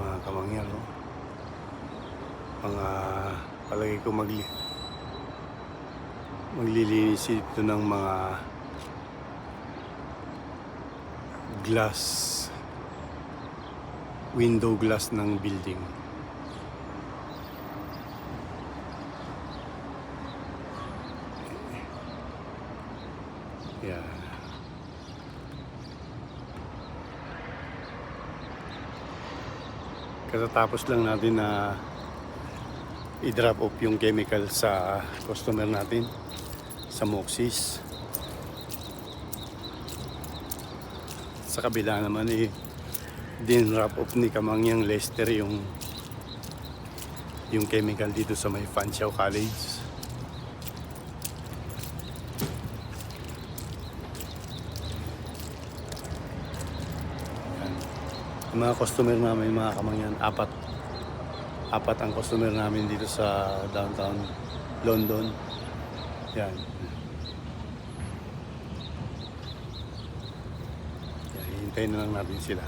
mga kamangyan, no? Mga palagay ko maglilinis ito ng mga glass, window glass ng building. Yan. Katatapos lang natin na i-drop off yung chemical sa customer natin sa Moxis. Sa kabila naman din-drop off ni Kamangyang Lester yung chemical dito sa may Fanshawe College. Yung mga customer namin, mga Kamangyan, apat ang customer namin dito sa downtown London. Yan. Hintayin na lang natin sila.